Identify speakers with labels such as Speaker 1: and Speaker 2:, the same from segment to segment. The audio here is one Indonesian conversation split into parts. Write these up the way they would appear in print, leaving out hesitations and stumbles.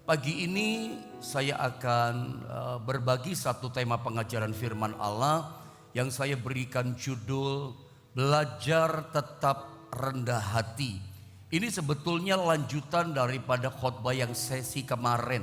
Speaker 1: Pagi ini saya akan berbagi satu tema pengajaran firman Allah yang saya berikan judul Belajar Tetap Rendah Hati. Ini sebetulnya lanjutan daripada khotbah yang sesi kemarin.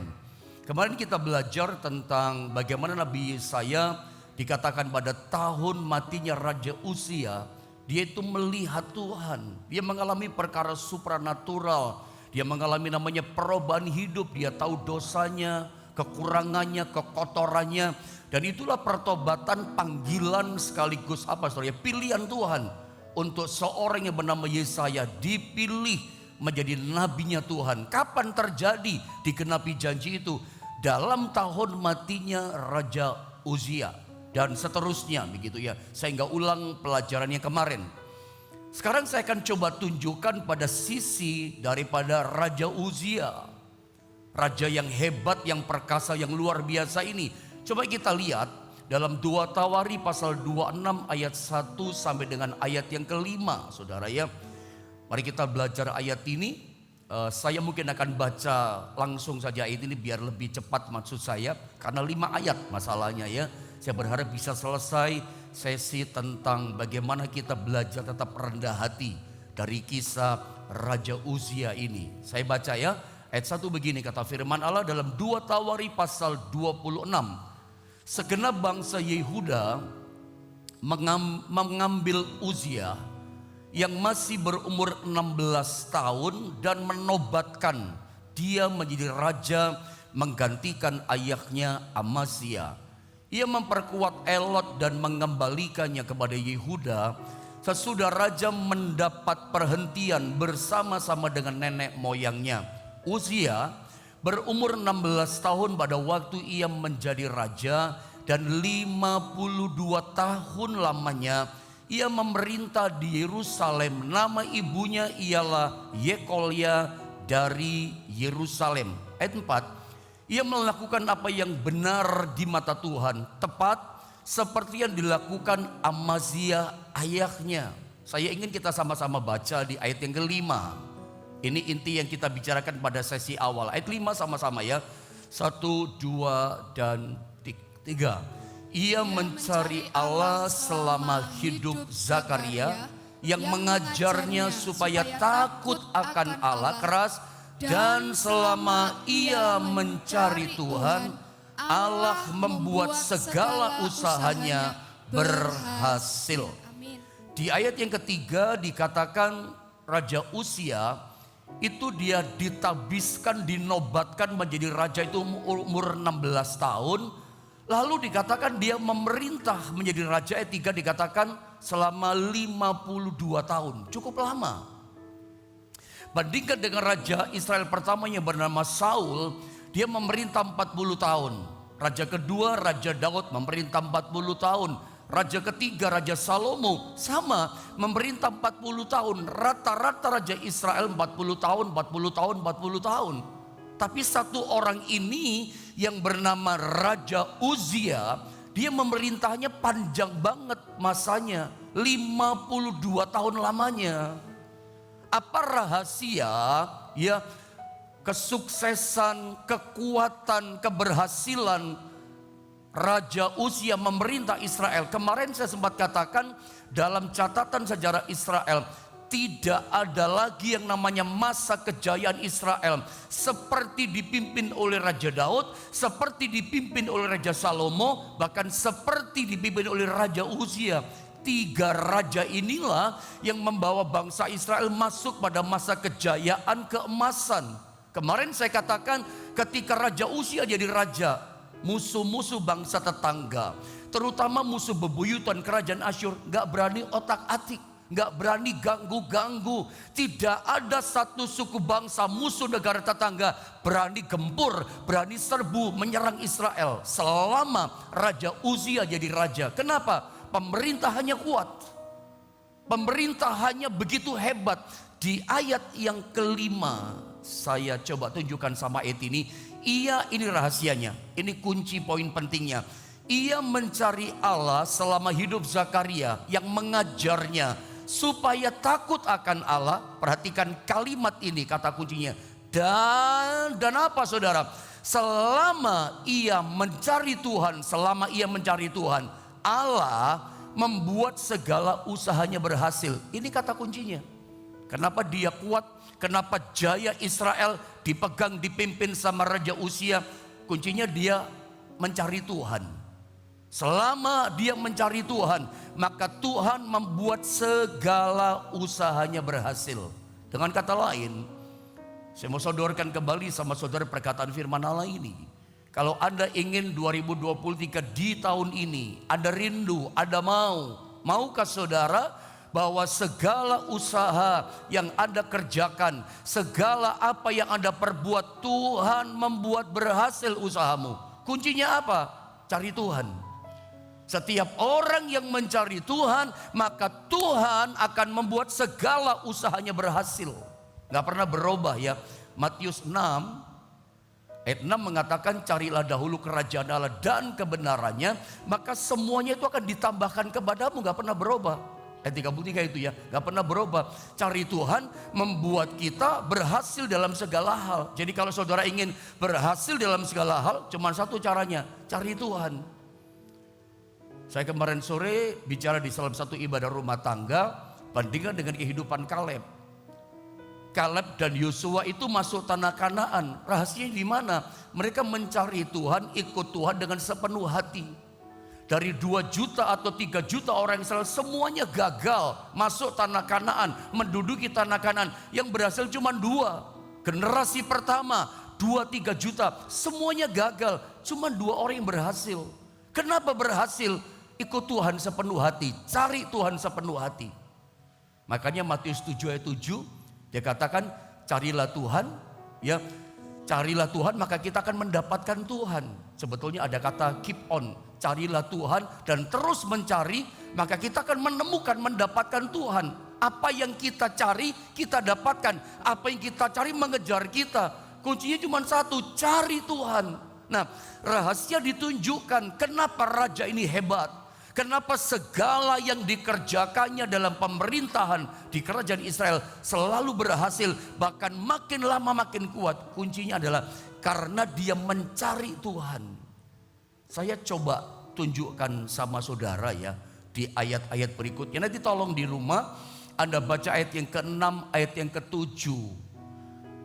Speaker 1: Kemarin kita belajar tentang bagaimana Nabi Yesaya dikatakan pada tahun matinya Raja Uzia, dia itu melihat Tuhan, dia mengalami perkara supranatural. Dia mengalami namanya perubahan hidup. Dia tahu dosanya, kekurangannya, kekotorannya. Dan itulah pertobatan, panggilan sekaligus apa saudara? Pilihan Tuhan untuk seorang yang bernama Yesaya dipilih menjadi nabinya Tuhan. Kapan terjadi dikenapi janji itu? Dalam tahun matinya Raja Uzia dan seterusnya begitu ya. Saya nggak ulang pelajarannya kemarin. Sekarang saya akan coba tunjukkan pada sisi daripada Raja Uzia, raja yang hebat, yang perkasa, yang luar biasa ini. Coba kita lihat dalam 2 Tawari pasal 26 ayat 1 sampai dengan ayat yang kelima, saudara ya. Mari kita belajar ayat ini. Saya mungkin akan baca langsung saja ayat ini biar lebih cepat maksud saya, karena 5 ayat masalahnya ya. Saya berharap bisa selesai sesi tentang bagaimana kita belajar tetap rendah hati dari kisah Raja Uzia ini. Saya baca ya, ayat 1 begini kata firman Allah dalam 2 Tawari pasal 26. Segenap bangsa Yehuda mengambil Uzia yang masih berumur 16 tahun dan menobatkan dia menjadi raja menggantikan ayahnya Amazia. Ia memperkuat Elot dan mengembalikannya kepada Yehuda sesudah raja mendapat perhentian bersama-sama dengan nenek moyangnya. Uzia berumur 16 tahun pada waktu ia menjadi raja dan 52 tahun lamanya ia memerintah di Yerusalem. Nama ibunya ialah Yekolya dari Yerusalem. Ayat 4. Ia melakukan apa yang benar di mata Tuhan, tepat seperti yang dilakukan Amazia ayahnya. Saya ingin kita sama-sama baca di ayat yang kelima. Ini inti yang kita bicarakan pada sesi awal. Ayat 5 sama-sama ya. 1, 2, dan 3. Ia mencari Allah selama hidup Zakaria, yang mengajarnya supaya takut akan Allah keras. Dan selama ia mencari Tuhan, Allah membuat segala usahanya berhasil. Di ayat yang ketiga dikatakan Raja Uzia itu dia ditabiskan, dinobatkan menjadi raja itu umur 16 tahun. Lalu dikatakan dia memerintah menjadi raja. Ayat 3 dikatakan selama 52 tahun. Cukup lama. Bandingkan dengan raja Israel pertamanya bernama Saul, dia memerintah 40 tahun. Raja kedua Raja Daud memerintah 40 tahun. Raja ketiga Raja Salomo sama memerintah 40 tahun. Rata-rata raja Israel 40 tahun, 40 tahun, 40 tahun. Tapi satu orang ini yang bernama Raja Uzia, dia memerintahnya panjang banget masanya, 52 tahun lamanya. Apa rahasia ya kesuksesan, kekuatan, keberhasilan Raja Uzia memerintah Israel? Kemarin saya sempat katakan dalam catatan sejarah Israel tidak ada lagi yang namanya masa kejayaan Israel seperti dipimpin oleh Raja Daud, seperti dipimpin oleh Raja Salomo, bahkan seperti dipimpin oleh Raja Uzia. 3 raja inilah yang membawa bangsa Israel masuk pada masa kejayaan, keemasan. Kemarin saya katakan ketika Raja Uzia jadi raja, musuh-musuh bangsa tetangga, terutama musuh bebuyutan kerajaan Asyur, gak berani otak-atik, gak berani ganggu-ganggu. Tidak ada satu suku bangsa musuh negara tetangga berani gempur, berani serbu menyerang Israel selama Raja Uzia jadi raja. Kenapa? Pemerintahannya kuat, pemerintahannya begitu hebat. Di ayat yang kelima saya coba tunjukkan sama ayat ini. Ini rahasianya, ini kunci poin pentingnya. Ia mencari Allah selama hidup Zakaria, yang mengajarnya supaya takut akan Allah. Perhatikan kalimat ini, kata kuncinya, Dan apa saudara? Selama ia mencari Tuhan, Allah membuat segala usahanya berhasil. Ini kata kuncinya. Kenapa dia kuat? Kenapa jaya Israel dipimpin sama Raja Uzia? Kuncinya dia mencari Tuhan. Selama dia mencari Tuhan, maka Tuhan membuat segala usahanya berhasil. Dengan kata lain, saya mau sodorkan kembali sama saudara perkataan firman Allah ini. Kalau Anda ingin 2023 di tahun ini, Anda rindu, Anda maukah saudara bahwa segala usaha yang Anda kerjakan, segala apa yang Anda perbuat, Tuhan membuat berhasil usahamu. Kuncinya apa? Cari Tuhan. Setiap orang yang mencari Tuhan, maka Tuhan akan membuat segala usahanya berhasil. Gak pernah berubah ya. Matius 6 ayat 6 mengatakan, carilah dahulu kerajaan Allah dan kebenarannya, maka semuanya itu akan ditambahkan kepadamu. Gak pernah berubah. Ayat 33 itu ya, gak pernah berubah. Cari Tuhan membuat kita berhasil dalam segala hal. Jadi kalau saudara ingin berhasil dalam segala hal, cuma satu caranya, cari Tuhan. Saya kemarin sore bicara di salah satu ibadah rumah tangga, bandingkan dengan kehidupan Kaleb. Kaleb dan Yosua itu masuk tanah Kanaan. Rahasianya di mana? Mereka mencari Tuhan, ikut Tuhan dengan sepenuh hati. Dari 2 juta atau 3 juta orang Israel, semuanya gagal masuk tanah Kanaan, menduduki tanah Kanaan. Yang berhasil cuma 2. Generasi pertama 2-3 juta, semuanya gagal. Cuma 2 orang yang berhasil. Kenapa berhasil? Ikut Tuhan sepenuh hati, cari Tuhan sepenuh hati. Makanya Matius 7 ayat 7 dia katakan, carilah Tuhan, ya, carilah Tuhan maka kita akan mendapatkan Tuhan. Sebetulnya ada kata keep on, carilah Tuhan dan terus mencari, maka kita akan menemukan, mendapatkan Tuhan. Apa yang kita cari, kita dapatkan. Apa yang kita cari mengejar kita. Kuncinya cuma satu, cari Tuhan. Nah, rahasia ditunjukkan kenapa raja ini hebat. Kenapa segala yang dikerjakannya dalam pemerintahan di kerajaan Israel selalu berhasil, bahkan makin lama makin kuat. Kuncinya adalah karena dia mencari Tuhan. Saya coba tunjukkan sama saudara ya di ayat-ayat berikutnya. Nanti tolong di rumah Anda baca ayat yang ke-6, ayat yang ke-7.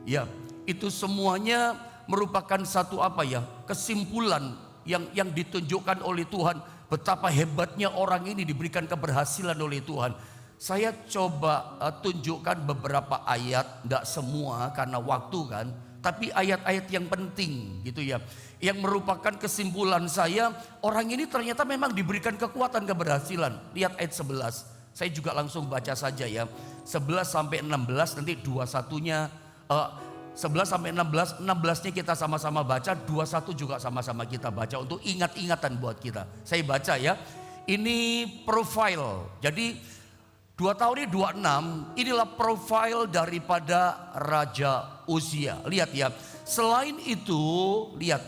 Speaker 1: Ya, itu semuanya merupakan satu apa ya? Kesimpulan yang ditunjukkan oleh Tuhan. Betapa hebatnya orang ini diberikan keberhasilan oleh Tuhan. Saya coba tunjukkan beberapa ayat, tidak semua karena waktu kan, tapi ayat-ayat yang penting gitu ya, yang merupakan kesimpulan saya, orang ini ternyata memang diberikan kekuatan keberhasilan. Lihat ayat 11, saya juga langsung baca saja ya, 11 sampai 16, nanti 21-nya 11 sampai 16, 16-nya kita sama-sama baca, 21 juga sama-sama kita baca untuk ingat-ingatan buat kita. Saya baca ya. Ini profile. Jadi 2 tahun ini 26, inilah profile daripada Raja Uzia. Lihat ya. Selain itu, lihat.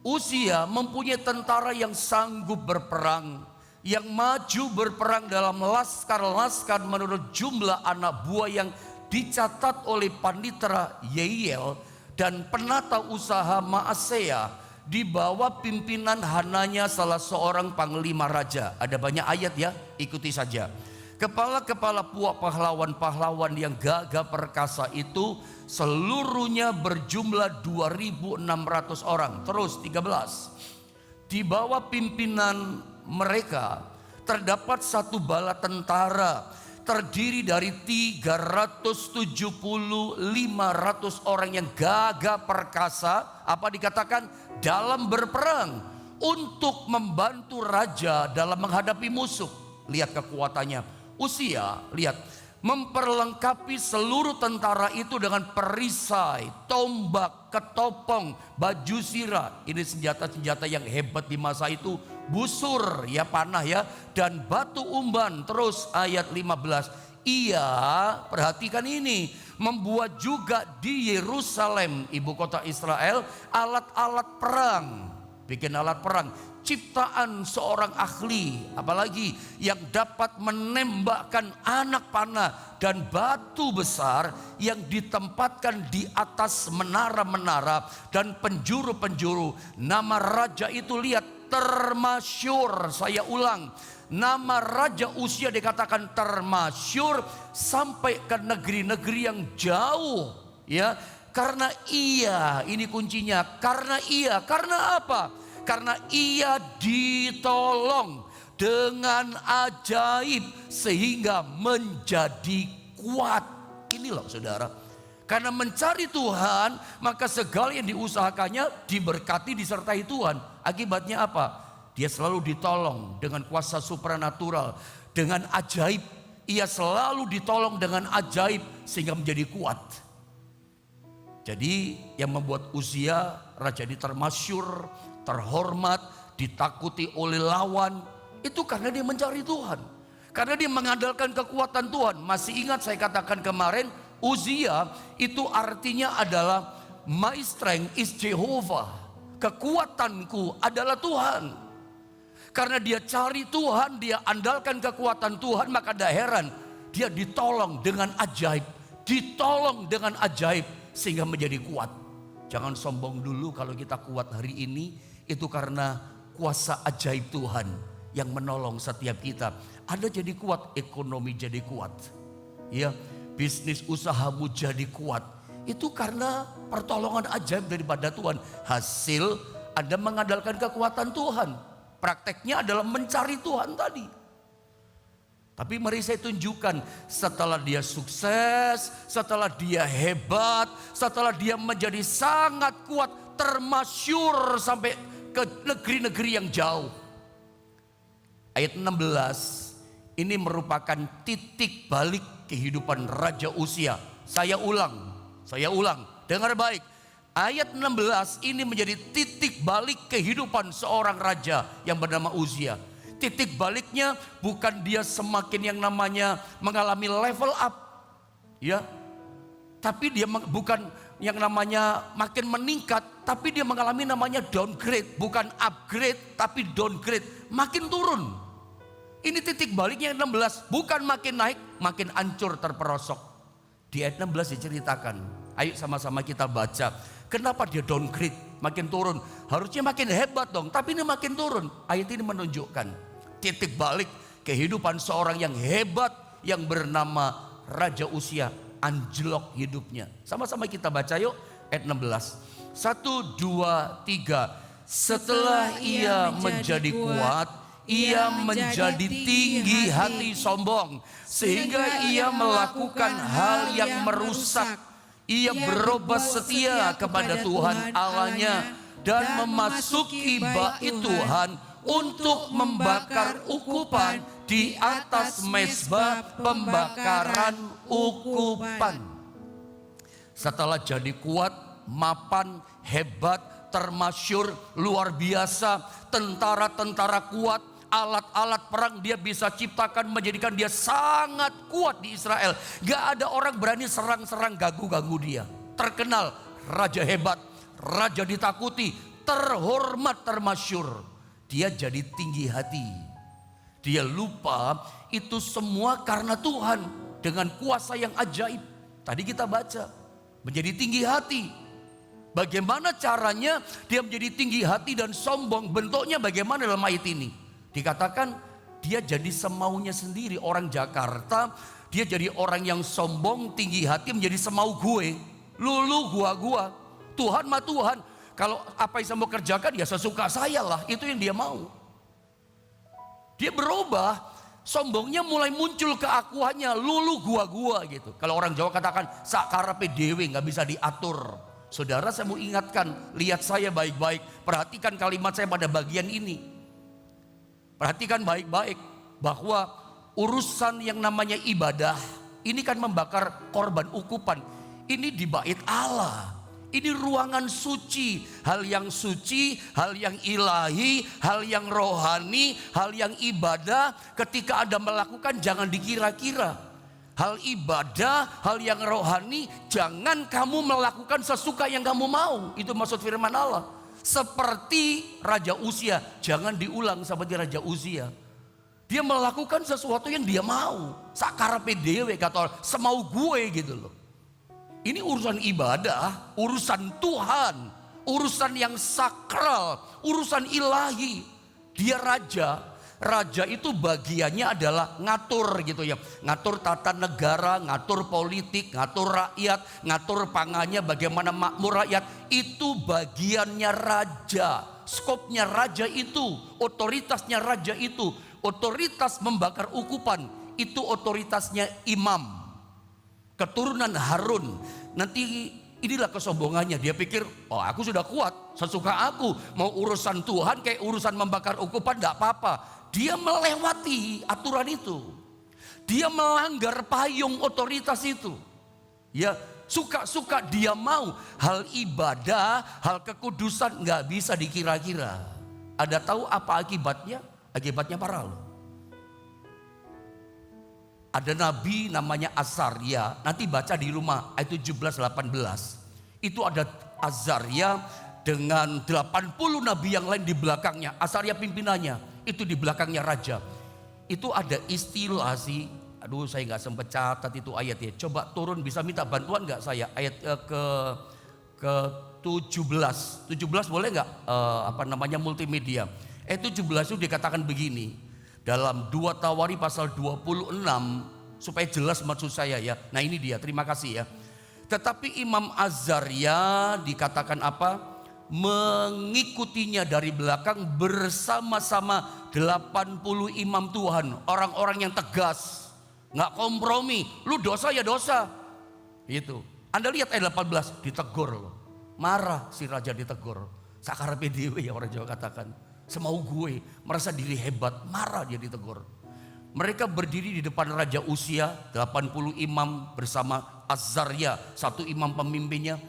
Speaker 1: Uzia mempunyai tentara yang sanggup berperang, yang maju berperang dalam laskar-laskar menurut jumlah anak buah yang dicatat oleh Panitera Yeiel dan penata usaha Maasea di bawah pimpinan Hananya, salah seorang panglima raja. Ada banyak ayat ya, ikuti saja. Kepala-kepala puak pahlawan-pahlawan yang gagah perkasa itu seluruhnya berjumlah 2.600 orang. Terus 13. Di bawah pimpinan mereka terdapat satu bala tentara terdiri dari 370-500 orang yang gagah perkasa, apa dikatakan, dalam berperang untuk membantu raja dalam menghadapi musuh. Lihat kekuatannya. Uzia, lihat, memperlengkapi seluruh tentara itu dengan perisai, tombak, ketopong, baju sirah. Ini senjata-senjata yang hebat di masa itu. Busur ya, panah ya, dan batu umban. Terus ayat 15, ia, perhatikan ini, membuat juga di Yerusalem, ibu kota Israel, alat-alat perang. bikin alat perang, ciptaan seorang ahli, apalagi yang dapat menembakkan anak panah dan batu besar yang ditempatkan di atas menara-menara dan penjuru-penjuru. Nama raja itu lihat termasyur, saya ulang, nama Raja Uzia dikatakan termasyur sampai ke negeri-negeri yang jauh, ya. Karena ia, ini kuncinya, karena apa? Karena ia ditolong dengan ajaib sehingga menjadi kuat. Ini loh saudara, karena mencari Tuhan maka segala yang diusahakannya diberkati, disertai Tuhan. Akibatnya apa? Dia selalu ditolong dengan kuasa supranatural, dengan ajaib. Ia selalu ditolong dengan ajaib sehingga menjadi kuat. Jadi yang membuat Uzia raja ini termasyur, terhormat, ditakuti oleh lawan, itu karena dia mencari Tuhan, karena dia mengandalkan kekuatan Tuhan. Masih ingat saya katakan kemarin, Uzia itu artinya adalah my strength is Jehovah, kekuatanku adalah Tuhan. Karena dia cari Tuhan, dia andalkan kekuatan Tuhan, maka tidak heran dia ditolong dengan ajaib, ditolong dengan ajaib sehingga menjadi kuat. Jangan sombong dulu kalau kita kuat hari ini, itu karena kuasa ajaib Tuhan yang menolong setiap kita. Anda jadi kuat, ekonomi jadi kuat, ya, bisnis usahamu jadi kuat, itu karena pertolongan ajaib daripada Tuhan. Hasil Anda mengandalkan kekuatan Tuhan, prakteknya adalah mencari Tuhan tadi. Tapi mari saya tunjukkan, setelah dia sukses, setelah dia hebat, setelah dia menjadi sangat kuat, termasyur sampai ke negeri-negeri yang jauh. Ayat 16, ini merupakan titik balik kehidupan Raja Uzia. Saya ulang, dengar baik. Ayat 16 ini menjadi titik balik kehidupan seorang raja yang bernama Uzia. Titik baliknya bukan dia semakin yang namanya mengalami level up, ya. Tapi dia bukan yang namanya makin meningkat, tapi dia mengalami namanya downgrade, bukan upgrade tapi downgrade, makin turun. Ini titik baliknya yang 16, bukan makin naik, makin hancur, terperosok. Di ayat 16 diceritakan. Ayo sama-sama kita baca. Kenapa dia downgrade, makin turun? Harusnya makin hebat dong, tapi ini makin turun. Ayat ini menunjukkan titik balik kehidupan seorang yang hebat yang bernama Raja Uzia, anjlok hidupnya. Sama-sama kita baca yuk ayat 16. 1, 2, 3. Setelah ia menjadi kuat, ia menjadi tinggi hati sombong, sehingga ia melakukan hal yang merusak. Ia berubah setia kepada Tuhan Allahnya dan memasuki bait Tuhan untuk membakar ukupan di atas mezbah pembakaran ukupan. Setelah jadi kuat, mapan, hebat, termasyur, luar biasa, tentara-tentara kuat, alat-alat perang dia bisa ciptakan, menjadikan dia sangat kuat di Israel. Gak ada orang berani serang-serang ganggu-ganggu dia. Terkenal, raja hebat, raja ditakuti, terhormat, termasyur. Dia jadi tinggi hati. Dia lupa itu semua karena Tuhan dengan kuasa yang ajaib. Tadi kita baca, menjadi tinggi hati. Bagaimana caranya dia menjadi tinggi hati dan sombong? Bentuknya bagaimana dalam ayat ini? Dikatakan dia jadi semaunya sendiri. Orang Jakarta, dia jadi orang yang sombong, tinggi hati, menjadi semau gue. Lulu gua. Tuhan mah Tuhan. Kalau apa yang saya mau kerjakan ya sesuka saya lah. Itu yang dia mau. Dia berubah. Sombongnya mulai muncul keakuannya. Lulu gua gitu. Kalau orang Jawa katakan sakarepe dewe, gak bisa diatur. Saudara, saya mau ingatkan, lihat saya baik-baik. Perhatikan kalimat saya pada bagian ini. Perhatikan baik-baik bahwa urusan yang namanya ibadah ini kan membakar korban ukupan. Ini di bait Allah. Ini ruangan suci, hal yang suci, hal yang ilahi, hal yang rohani, hal yang ibadah. Ketika Anda melakukan jangan dikira-kira. hal ibadah, hal yang rohani, jangan kamu melakukan sesuka yang kamu mau. Itu maksud firman Allah. Seperti Raja Uzia, jangan diulang seperti Raja Uzia. Dia melakukan sesuatu yang dia mau. Sakarepe dhewe kata semau gue gitu loh. Ini urusan ibadah, urusan Tuhan, urusan yang sakral, urusan ilahi. Dia raja. Raja itu bagiannya adalah ngatur gitu ya. Ngatur tata negara, ngatur politik, ngatur rakyat, ngatur pangannya, bagaimana makmur rakyat. Itu bagiannya raja. Skopnya raja itu, otoritasnya raja itu. Otoritas membakar ukupan, itu otoritasnya imam. Keturunan Harun. Nanti inilah kesombongannya. Dia pikir, oh aku sudah kuat, sesuka aku. Mau urusan Tuhan kayak urusan membakar ukupan gak apa-apa. Dia melewati aturan itu. Dia melanggar payung otoritas itu. Ya, suka-suka dia mau. Hal ibadah, hal kekudusan gak bisa dikira-kira. Ada tahu apa akibatnya? Akibatnya parah loh. Ada nabi namanya Azaria. Nanti baca di rumah ayat 17-18. Itu ada Azaria dengan 80 nabi yang lain di belakangnya. Azaria pimpinannya. Itu di belakangnya raja. Itu ada istilah sih. Aduh, saya nggak sempat catat itu ayatnya. Coba turun, bisa minta bantuan nggak saya? Ayat ke 17 boleh nggak? Multimedia. 17 itu dikatakan begini. Dalam 2 Tawari pasal 26, supaya jelas maksud saya ya. Nah ini dia, terima kasih ya. Tetapi Imam Azaria dikatakan apa? Mengikutinya dari belakang bersama-sama 80 imam Tuhan. Orang-orang yang tegas, gak kompromi. Lu dosa ya dosa gitu. Anda lihat ayat 18, ditegur loh. Marah si raja ditegur. Sakarepe dhewe ya orang Jawa katakan. Semau gue, merasa diri hebat, marah dia ditegur. Mereka berdiri di depan Raja Uzia, 80 imam bersama Azaria, satu imam pemimpinnya.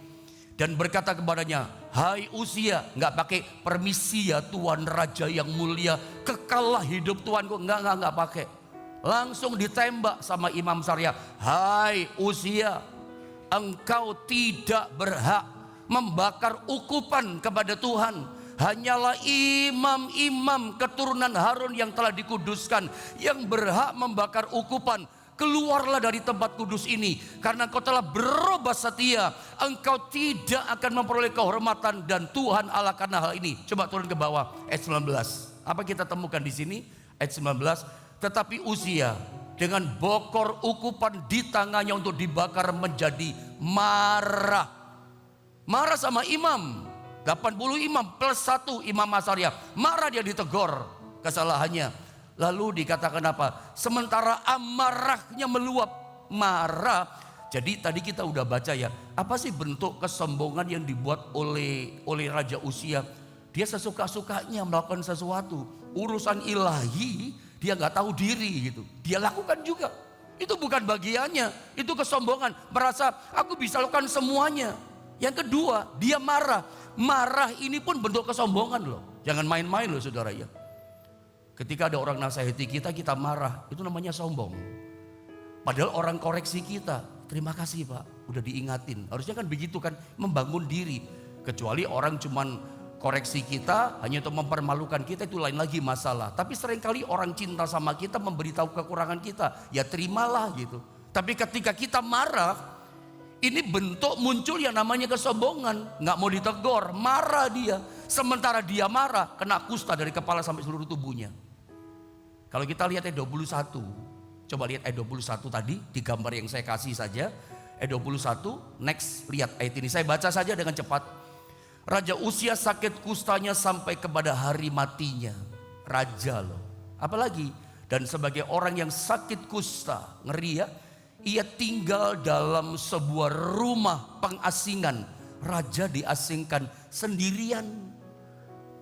Speaker 1: Dan berkata kepadanya, hai Uzia, nggak pakai permisi ya Tuan Raja yang mulia, kekallah hidup Tuanku, nggak pakai. Langsung ditembak sama Imam Azaria, hai Uzia, engkau tidak berhak membakar ukupan kepada Tuhan. Hanyalah imam-imam keturunan Harun yang telah dikuduskan yang berhak membakar ukupan. Keluarlah dari tempat kudus ini, karena engkau telah berubah setia. Engkau tidak akan memperoleh kehormatan dan Tuhan Allah karena hal ini. Coba turun ke bawah ayat 19. Apa kita temukan di sini? Ayat 19. Tetapi Uzia dengan bokor ukupan di tangannya untuk dibakar menjadi marah. Marah sama imam. 80 imam plus 1 Imam Azaria. Marah dia ditegur kesalahannya. Lalu dikatakan apa? Sementara amarahnya meluap. Marah. Jadi tadi kita udah baca ya. Apa sih bentuk kesombongan yang dibuat oleh Raja Uzia? Dia sesuka-sukanya melakukan sesuatu. Urusan ilahi dia gak tahu diri gitu. Dia lakukan juga. Itu bukan bagiannya. Itu kesombongan. Merasa aku bisa lakukan semuanya. Yang kedua, dia marah. Marah ini pun bentuk kesombongan loh. Jangan main-main loh saudara ya. Ketika ada orang nasihati kita, kita marah. Itu namanya sombong. Padahal orang koreksi kita. Terima kasih Pak, udah diingatin. Harusnya kan begitu kan, membangun diri. Kecuali orang cuman koreksi kita hanya untuk mempermalukan kita, itu lain lagi masalah. Tapi seringkali orang cinta sama kita memberitahu kekurangan kita. Ya terimalah gitu. Tapi ketika kita marah, ini bentuk muncul yang namanya kesombongan. Nggak mau ditegur, marah dia. Sementara dia marah, kena kusta dari kepala sampai seluruh tubuhnya. Kalau kita lihat ayat 21, coba lihat ayat 21 tadi, di gambar yang saya kasih saja. Ayat 21, next, lihat ayat ini. Saya baca saja dengan cepat. Raja Uzia sakit kustanya sampai kepada hari matinya. Raja loh. Apalagi, dan sebagai orang yang sakit kusta, ngeri ya. Ia tinggal dalam sebuah rumah pengasingan. Raja diasingkan sendirian.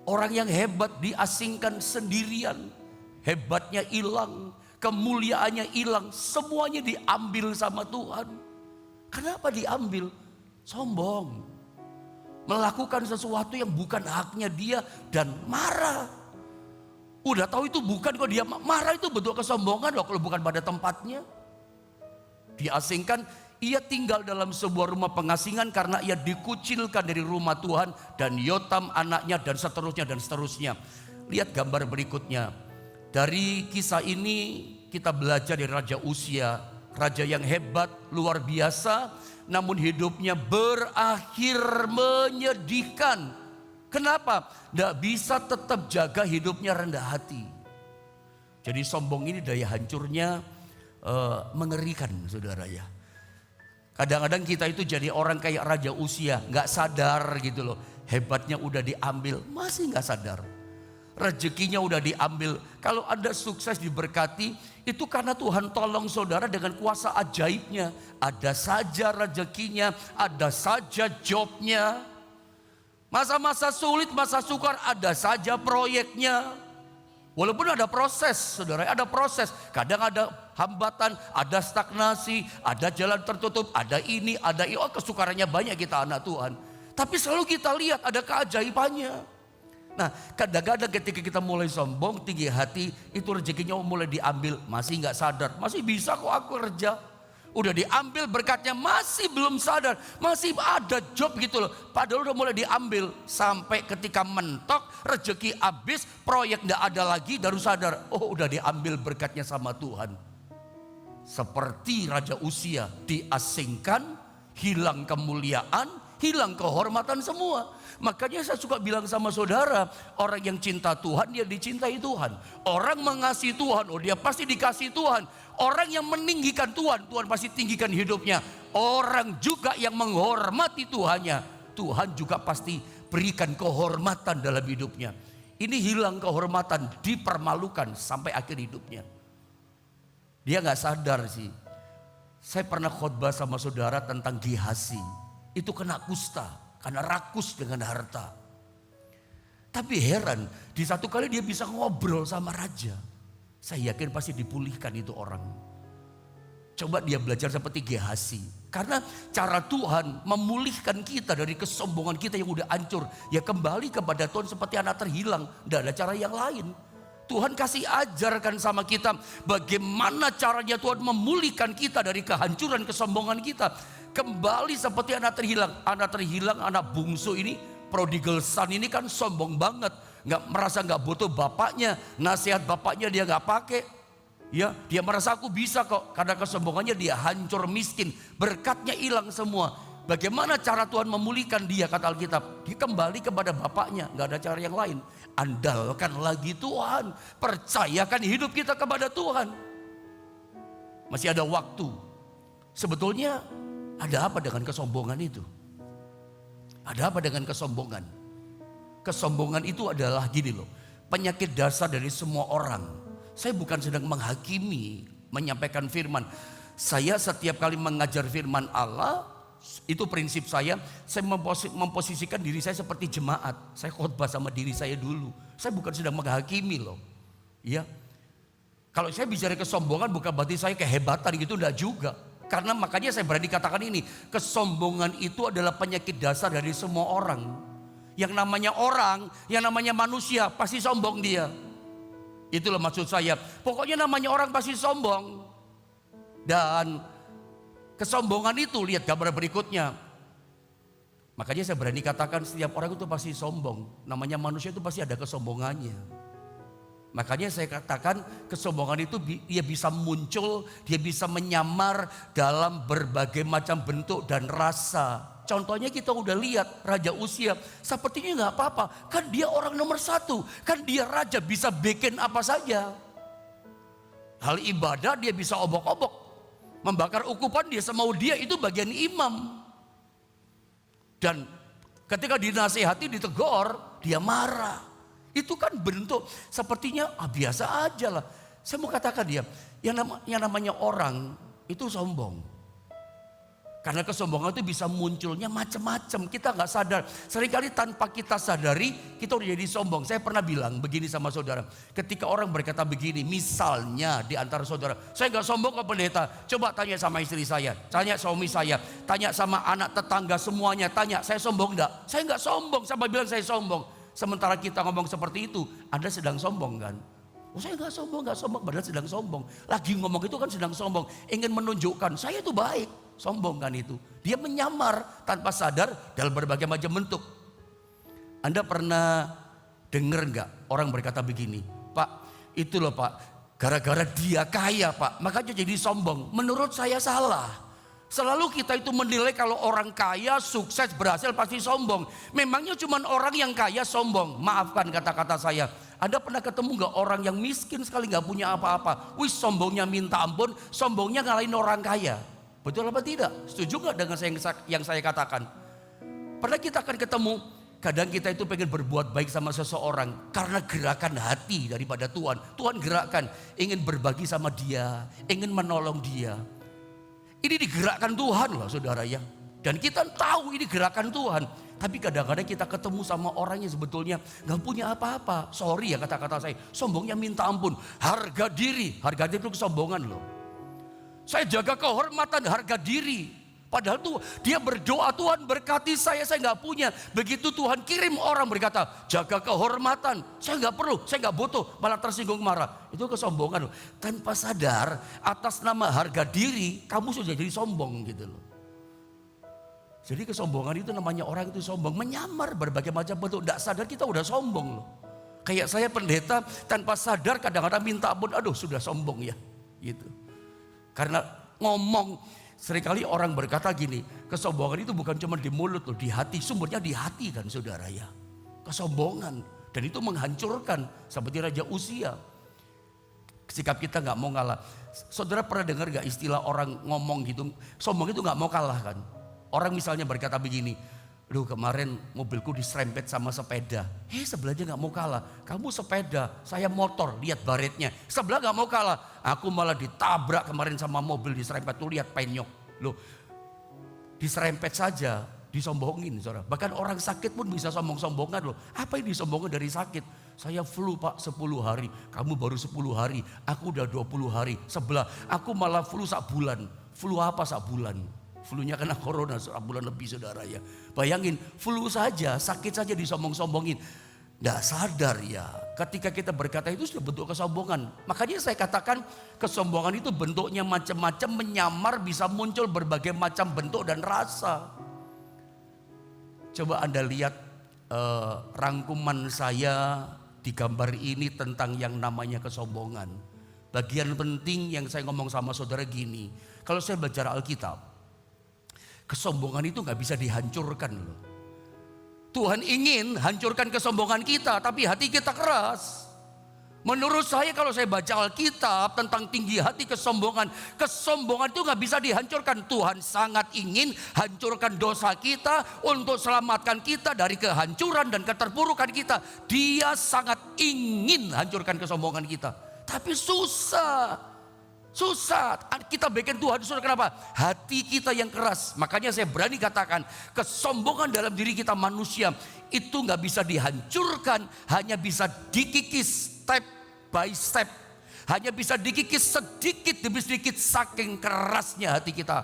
Speaker 1: Orang yang hebat diasingkan sendirian. Hebatnya hilang, kemuliaannya hilang, semuanya diambil sama Tuhan. Kenapa diambil? Sombong. Melakukan sesuatu yang bukan haknya dia dan marah. Udah tahu itu bukan kok dia marah, itu bentuk kesombongan loh kalau bukan pada tempatnya. diasingkan. Ia tinggal dalam sebuah rumah pengasingan karena ia dikucilkan dari rumah Tuhan, dan Yotam anaknya, dan seterusnya dan seterusnya. Lihat gambar berikutnya. Dari kisah ini kita belajar dari Raja Uzia, raja yang hebat, luar biasa, namun hidupnya berakhir menyedihkan. Kenapa? Tidak bisa tetap jaga hidupnya rendah hati. Jadi sombong ini daya hancurnya mengerikan, saudara ya. Kadang-kadang kita itu jadi orang kayak Raja Uzia, gak sadar gitu loh. Hebatnya udah diambil, masih gak sadar. Rezekinya udah diambil. Kalau Anda sukses diberkati, itu karena Tuhan tolong saudara dengan kuasa ajaibnya. Ada saja rezekinya, ada saja jobnya. Masa-masa sulit, masa sukar, ada saja proyeknya. Walaupun ada proses, saudara, ada proses. Kadang ada hambatan, ada stagnasi, ada jalan tertutup, ada ini, ada itu. Oh, kesukarannya banyak kita anak Tuhan. Tapi selalu kita lihat ada keajaibannya. Nah, kadang-kadang ketika kita mulai sombong, tinggi hati, itu rezekinya mulai diambil. Masih gak sadar, masih bisa kok aku kerja. Udah diambil berkatnya, masih belum sadar, masih ada job gitu loh. Padahal udah mulai diambil. Sampai ketika mentok, rezeki habis, proyek gak ada lagi, baru sadar, oh udah diambil berkatnya sama Tuhan. Seperti Raja Uzia, diasingkan, hilang kemuliaan, hilang kehormatan semua. Makanya saya suka bilang sama saudara, orang yang cinta Tuhan, dia dicintai Tuhan. Orang mengasihi Tuhan, oh dia pasti dikasihi Tuhan. Orang yang meninggikan Tuhan, Tuhan pasti tinggikan hidupnya. Orang juga yang menghormati Tuhannya, Tuhan juga pasti berikan kehormatan dalam hidupnya. Ini hilang kehormatan, dipermalukan sampai akhir hidupnya. Dia gak sadar sih. Saya pernah khotbah sama saudara tentang Gehazi. Itu kena kusta karena rakus dengan harta. Tapi heran, di satu kali dia bisa ngobrol sama raja. Saya yakin pasti dipulihkan itu orang. Coba dia belajar seperti Gehazi. Karena cara Tuhan memulihkan kita dari kesombongan kita yang udah hancur. Ya kembali kepada Tuhan seperti anak terhilang. Tidak ada cara yang lain. Tuhan kasih ajarkan sama kita bagaimana caranya Tuhan memulihkan kita dari kehancuran kesombongan kita. Kembali seperti anak terhilang, anak bungsu ini, prodigal son ini kan sombong banget. Merasa gak butuh bapaknya, nasihat bapaknya dia gak pakai. Ya, dia merasa aku bisa kok, karena kesombongannya dia hancur miskin, berkatnya hilang semua. Bagaimana cara Tuhan memulihkan dia, kata Alkitab? Dia kembali kepada bapaknya, gak ada cara yang lain. Andalkan lagi Tuhan, percayakan hidup kita kepada Tuhan. Masih ada waktu. Sebetulnya ada apa dengan kesombongan itu? Ada apa dengan kesombongan? Kesombongan itu adalah gini loh, penyakit dasar dari semua orang. Saya bukan sedang menghakimi, menyampaikan firman. Saya setiap kali mengajar firman Allah, itu prinsip saya memposisikan diri saya seperti jemaat. Saya khotbah sama diri saya dulu. Saya bukan sedang menghakimi loh. Ya. Kalau saya bicara kesombongan bukan berarti saya kehebatan gitu, enggak juga. Karena makanya saya berani katakan ini, kesombongan itu adalah penyakit dasar dari semua orang. Yang namanya orang, yang namanya manusia pasti sombong dia. Itulah maksud saya. Pokoknya namanya orang pasti sombong. Dan kesombongan itu, lihat gambar berikutnya. Makanya saya berani katakan setiap orang itu pasti sombong. Namanya manusia itu pasti ada kesombongannya. Makanya saya katakan kesombongan itu dia bisa muncul, dia bisa menyamar dalam berbagai macam bentuk dan rasa. Contohnya kita udah lihat Raja Uzia, sepertinya nggak apa-apa. Kan dia orang nomor 1, kan dia raja, bisa bikin apa saja. Hal ibadah dia bisa obok-obok. Membakar ukupan dia semau dia, itu bagian imam. Dan ketika dinasihati, ditegur, dia marah. Itu kan bentuk sepertinya biasa aja lah. Saya mau katakan dia, yang namanya orang itu sombong. Karena kesombongan itu bisa munculnya macam-macam. Kita nggak sadar. Seringkali tanpa kita sadari, kita udah jadi sombong. Saya pernah bilang begini sama saudara. Ketika orang berkata begini, misalnya di antara saudara, saya nggak sombong ke pendeta. Coba tanya sama istri saya, tanya suami saya, tanya sama anak tetangga semuanya. Tanya, saya sombong enggak? Saya nggak sombong. Sampai bilang saya sombong. Sementara kita ngomong seperti itu, Anda sedang sombong kan? Oh, saya nggak sombong, padahal sedang sombong. Lagi ngomong itu kan sedang sombong, ingin menunjukkan saya itu baik, sombong kan itu. Dia menyamar tanpa sadar dalam berbagai macam bentuk. Anda pernah dengar nggak orang berkata begini, Pak, itu loh Pak, gara-gara dia kaya Pak, makanya jadi sombong. Menurut saya salah. Selalu kita itu menilai kalau orang kaya, sukses, berhasil pasti sombong. Memangnya cuma orang yang kaya sombong. Maafkan kata-kata saya. Anda pernah ketemu gak orang yang miskin sekali gak punya apa-apa? Wih, sombongnya minta ampun, sombongnya ngalahin orang kaya. Betul apa tidak? Setuju gak dengan yang saya katakan? Pernah kita akan ketemu, kadang kita itu pengen berbuat baik sama seseorang karena gerakan hati daripada Tuhan. Tuhan gerakkan, ingin berbagi sama dia, ingin menolong dia. Ini digerakkan Tuhan loh saudara ya. Dan kita tahu ini gerakan Tuhan. Tapi kadang-kadang kita ketemu sama orang yang sebetulnya gak punya apa-apa. Sorry ya kata-kata saya, sombongnya minta ampun. Harga diri itu kesombongan loh. Saya jaga kehormatan, harga diri. Padahal tuh dia berdoa, Tuhan berkati saya gak punya. Begitu Tuhan kirim orang berkata, jaga kehormatan, saya gak perlu, saya gak butuh, malah tersinggung marah. Itu kesombongan loh. Tanpa sadar atas nama harga diri, kamu sudah jadi sombong gitu loh. Jadi kesombongan itu namanya orang itu sombong, menyamar berbagai macam bentuk. Gak sadar kita udah sombong loh. Kayak saya pendeta tanpa sadar kadang-kadang minta ampun, aduh sudah sombong ya gitu. Karena ngomong. Seringkali orang berkata gini, kesombongan itu bukan cuma di mulut loh, di hati. Sumbernya di hati kan saudara ya. Kesombongan. Dan itu menghancurkan seperti Raja Uzia. Sikap kita gak mau ngalah. Saudara pernah dengar gak istilah orang ngomong gitu, sombong itu gak mau kalah kan. Orang misalnya berkata begini, aduh kemarin mobilku diserempet sama sepeda. Sebelahnya gak mau kalah. Kamu sepeda, saya motor, lihat baretnya. Sebelah gak mau kalah. Aku malah ditabrak kemarin sama mobil diserempet. Tuh lihat penyok. Loh, diserempet saja, disombongin saudara. Bahkan orang sakit pun bisa sombong-sombongan loh. Apa yang disombongin dari sakit? Saya flu Pak 10 hari, kamu baru 10 hari, aku udah 20 hari. Sebelah, aku malah flu sak bulan. Flu apa sak bulan? Flunya kena corona sebulan lebih saudara ya. Bayangin flu saja, sakit saja disombong-sombongin. Nggak sadar ya, ketika kita berkata itu sudah bentuk kesombongan. Makanya saya katakan kesombongan itu bentuknya macam-macam, menyamar, bisa muncul berbagai macam bentuk dan rasa. Coba Anda lihat rangkuman saya di gambar ini tentang yang namanya kesombongan. Bagian penting yang saya ngomong sama saudara gini, kalau saya belajar Alkitab, kesombongan itu gak bisa dihancurkan loh. Tuhan ingin hancurkan kesombongan kita, tapi hati kita keras. Menurut saya kalau saya baca Alkitab tentang tinggi hati kesombongan itu gak bisa dihancurkan. Tuhan sangat ingin hancurkan dosa kita untuk selamatkan kita dari kehancuran dan keterpurukan kita. Dia sangat ingin hancurkan kesombongan kita. Tapi susah. Kita bikin Tuhan susah, kenapa? Hati kita yang keras. Makanya saya berani katakan, kesombongan dalam diri kita manusia itu gak bisa dihancurkan, hanya bisa dikikis step by step. Hanya bisa dikikis sedikit demi sedikit, saking kerasnya hati kita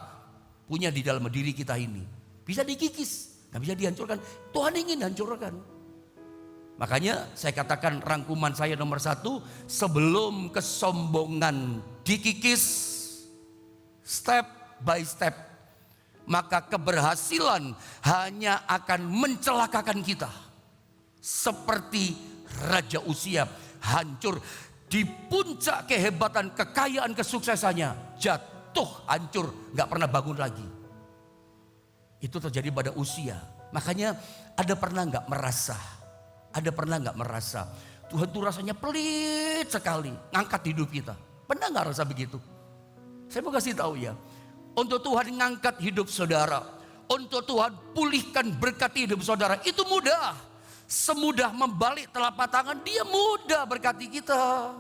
Speaker 1: punya di dalam diri kita ini. Bisa dikikis, gak bisa dihancurkan. Tuhan ingin hancurkan. Makanya saya katakan rangkuman saya nomor 1, sebelum kesombongan dikikis step by step, maka keberhasilan hanya akan mencelakakan kita. Seperti Raja Uzia hancur di puncak kehebatan, kekayaan, kesuksesannya, jatuh hancur, gak pernah bangun lagi. Itu terjadi pada Uzia. Makanya ada pernah gak merasa Tuhan tuh rasanya pelit sekali ngangkat hidup kita? Pernah gak rasa begitu? Saya mau kasih tahu ya, untuk Tuhan ngangkat hidup saudara, untuk Tuhan pulihkan berkati hidup saudara, itu mudah. Semudah membalik telapak tangan, dia mudah berkati kita.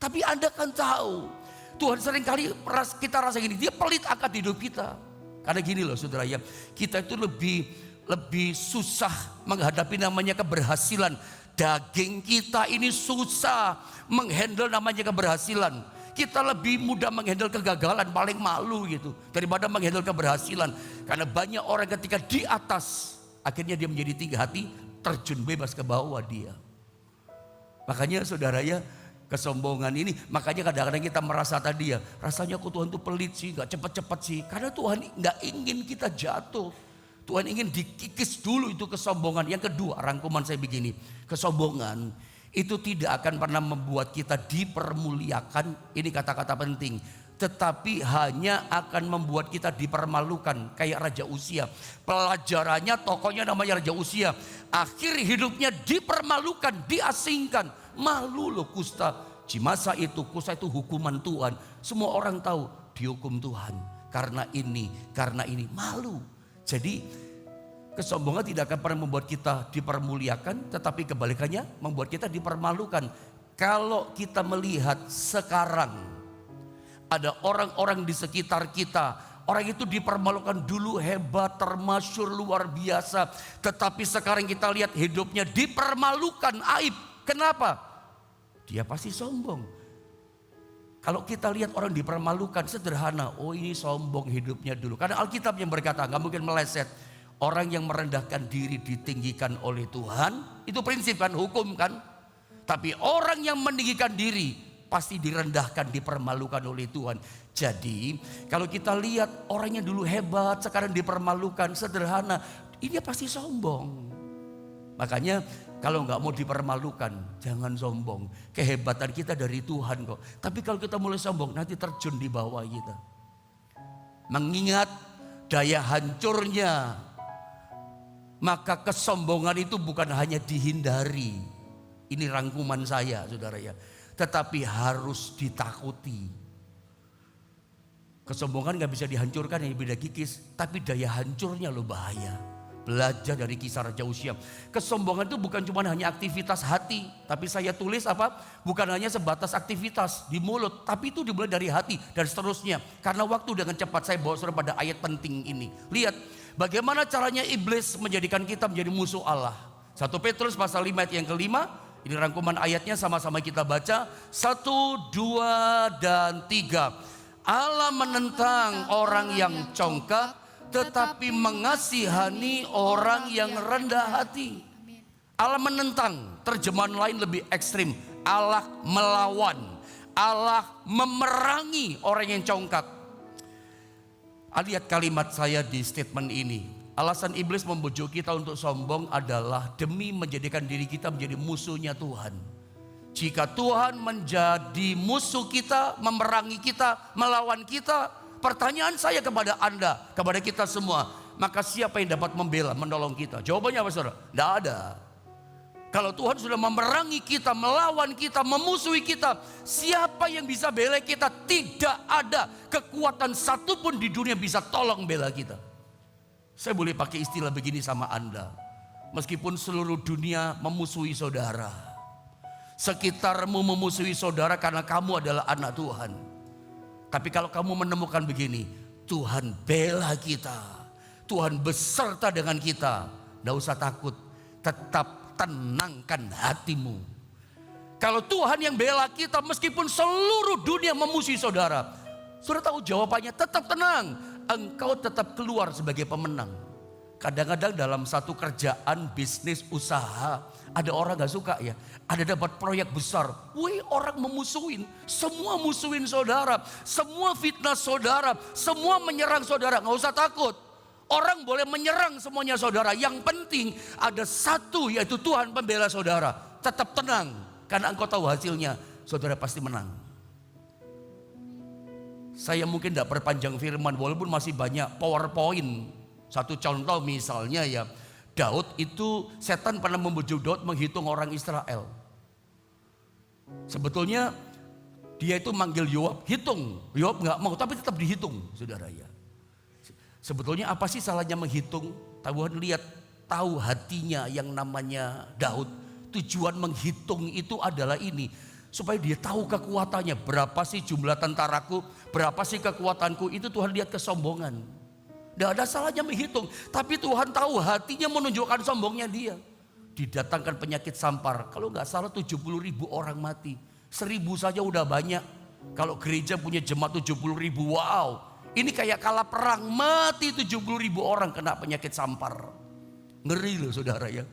Speaker 1: Tapi Anda kan tahu, Tuhan seringkali kita rasa gini, dia pelit angkat hidup kita. Karena gini loh saudara ya, kita itu lebih susah menghadapi namanya keberhasilan. Daging kita ini susah menghandle namanya keberhasilan. Kita lebih mudah menghandle kegagalan, paling malu gitu, daripada menghandle keberhasilan. Karena banyak orang ketika di atas, akhirnya dia menjadi tinggi hati, terjun bebas ke bawah dia. Makanya saudara ya, Kesombongan ini, makanya kadang-kadang kita merasa tadi ya, rasanya kok Tuhan tuh pelit sih, gak cepet-cepet sih. Karena Tuhan gak ingin kita jatuh. Tuhan ingin dikikis dulu itu kesombongan. Yang kedua, rangkuman saya begini, kesombongan itu tidak akan pernah membuat kita dipermuliakan. Ini kata-kata penting. Tetapi hanya akan membuat kita dipermalukan. Kayak Raja Uzia. Pelajarannya tokohnya namanya Raja Uzia. Akhir hidupnya dipermalukan, diasingkan. Malu loh kusta. Di masa itu kusta itu hukuman Tuhan. Semua orang tahu dihukum Tuhan. Karena ini malu. Jadi kesombongan tidak akan pernah membuat kita dipermuliakan. Tetapi kebalikannya membuat kita dipermalukan. Kalau kita melihat sekarang ada orang-orang di sekitar kita, orang itu dipermalukan dulu hebat, termasyur, luar biasa. Tetapi sekarang kita lihat hidupnya dipermalukan, aib. Kenapa? Dia pasti sombong. Kalau kita lihat orang dipermalukan sederhana, oh ini sombong hidupnya dulu. Karena Alkitab yang berkata gak mungkin meleset. Orang yang merendahkan diri ditinggikan oleh Tuhan. Itu prinsip kan, hukum kan. Tapi orang yang meninggikan diri pasti direndahkan, dipermalukan oleh Tuhan. Jadi kalau kita lihat orangnya dulu hebat, sekarang dipermalukan, sederhana, ini pasti sombong. Makanya kalau nggak mau dipermalukan, jangan sombong. Kehebatan kita dari Tuhan kok. Tapi kalau kita mulai sombong, nanti terjun di bawah kita. Mengingat daya hancurnya, maka kesombongan itu bukan hanya dihindari. Ini rangkuman saya, saudara ya. Tetapi harus ditakuti. Kesombongan gak bisa dihancurkan, yang beda kikis. Tapi daya hancurnya loh bahaya. Belajar dari kisah Raja Uzia. Kesombongan itu bukan cuma hanya aktivitas hati. Tapi saya tulis apa? Bukan hanya sebatas aktivitas di mulut. Tapi itu dimulai dari hati dan seterusnya. Karena waktu dengan cepat saya bawa saudara pada ayat penting ini. Lihat bagaimana caranya iblis menjadikan kita menjadi musuh Allah. 1 Petrus pasal 5 ayat yang kelima. Ini rangkuman ayatnya, sama-sama kita baca. 1, 2, dan 3. Allah menentang orang yang congkak, tetapi mengasihani orang yang rendah hati. Allah menentang, terjemahan lain lebih ekstrim. Allah melawan, Allah memerangi orang yang congkak. Lihat kalimat saya di statement ini. Alasan iblis membujuk kita untuk sombong adalah demi menjadikan diri kita menjadi musuhnya Tuhan. Jika Tuhan menjadi musuh kita, memerangi kita, melawan kita, pertanyaan saya kepada Anda, kepada kita semua, maka siapa yang dapat membela, menolong kita? Jawabannya apa saudara? Tidak ada. Kalau Tuhan sudah memerangi kita, melawan kita, memusuhi kita, siapa yang bisa bela kita? Tidak ada kekuatan satupun di dunia bisa tolong bela kita. Saya boleh pakai istilah begini sama Anda. Meskipun seluruh dunia memusuhi saudara, sekitarmu memusuhi saudara karena kamu adalah anak Tuhan. Tapi kalau kamu menemukan begini, Tuhan bela kita, Tuhan beserta dengan kita, tidak usah takut, tetap tenangkan hatimu. Kalau Tuhan yang bela kita meskipun seluruh dunia memusuhi saudara, saudara tahu jawabannya, tetap tenang. Engkau tetap keluar sebagai pemenang. Kadang-kadang dalam satu kerjaan, bisnis, usaha, ada orang gak suka ya. Ada dapat proyek besar, wih orang memusuhin, semua musuhin saudara, semua fitnah saudara, semua menyerang saudara. Gak usah takut, orang boleh menyerang semuanya saudara. Yang penting ada satu, yaitu Tuhan pembela saudara. Tetap tenang, karena engkau tahu hasilnya, saudara pasti menang. Saya mungkin tidak perpanjang firman, walaupun masih banyak PowerPoint. Satu contoh misalnya ya, Daud itu, setan pernah membujuk Daud menghitung orang Israel. Sebetulnya dia itu manggil Yoab, hitung. Yoab nggak mau, tapi tetap dihitung, saudara ya. Sebetulnya apa sih salahnya menghitung? Tuhan lihat, tahu hatinya yang namanya Daud. Tujuan menghitung itu adalah ini, supaya dia tahu kekuatannya. Berapa sih jumlah tentaraku, berapa sih kekuatanku. Itu Tuhan lihat kesombongan. Tidak ada salahnya menghitung. Tapi Tuhan tahu hatinya menunjukkan sombongnya dia. Didatangkan penyakit sampar. Kalau nggak salah 70.000 orang mati. 1.000 saja udah banyak. Kalau gereja punya jemaat 70.000, wow. Ini kayak kalah perang, mati 70.000 orang kena penyakit sampar. Ngeri loh saudara ya.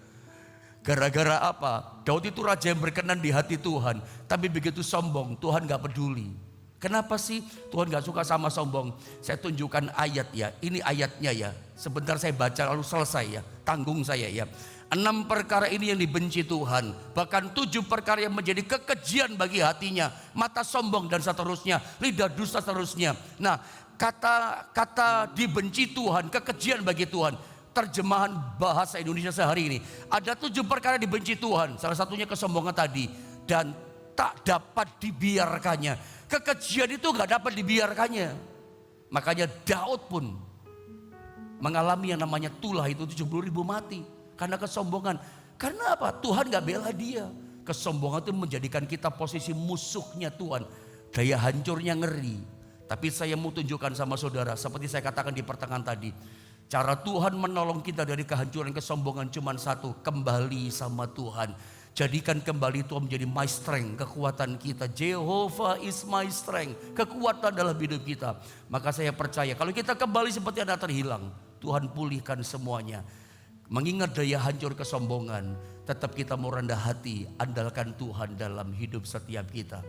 Speaker 1: Gara-gara apa? Daud itu raja yang berkenan di hati Tuhan, tapi begitu sombong Tuhan gak peduli. Kenapa sih Tuhan gak suka sama sombong? Saya tunjukkan ayat ya, ini ayatnya ya. Sebentar saya baca lalu selesai ya, tanggung saya ya. 6 perkara ini yang dibenci Tuhan, bahkan 7 perkara yang menjadi kekejian bagi hatinya, mata sombong dan seterusnya, lidah dusta seterusnya. Nah, kata dibenci Tuhan, kekejian bagi Tuhan, terjemahan bahasa Indonesia sehari ini, ada 7 perkara dibenci Tuhan. Salah satunya kesombongan tadi, dan tak dapat dibiarkannya. Kekejian itu gak dapat dibiarkannya. Makanya Daud pun mengalami yang namanya tulah itu 70.000 mati karena kesombongan. Karena apa? Tuhan gak bela dia. Kesombongan itu menjadikan kita posisi musuhnya Tuhan. Daya hancurnya ngeri. Tapi saya mau tunjukkan sama saudara, seperti saya katakan di pertengahan tadi, cara Tuhan menolong kita dari kehancuran kesombongan cuma satu, kembali sama Tuhan. Jadikan kembali Tuhan menjadi my strength, kekuatan kita. Jehovah is my strength, kekuatan dalam hidup kita. Maka saya percaya kalau kita kembali seperti anak terhilang, Tuhan pulihkan semuanya. Mengingat daya hancur kesombongan, tetap kita mau rendah hati, andalkan Tuhan dalam hidup setiap kita.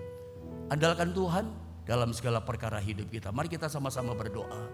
Speaker 1: Andalkan Tuhan dalam segala perkara hidup kita. Mari kita sama-sama berdoa.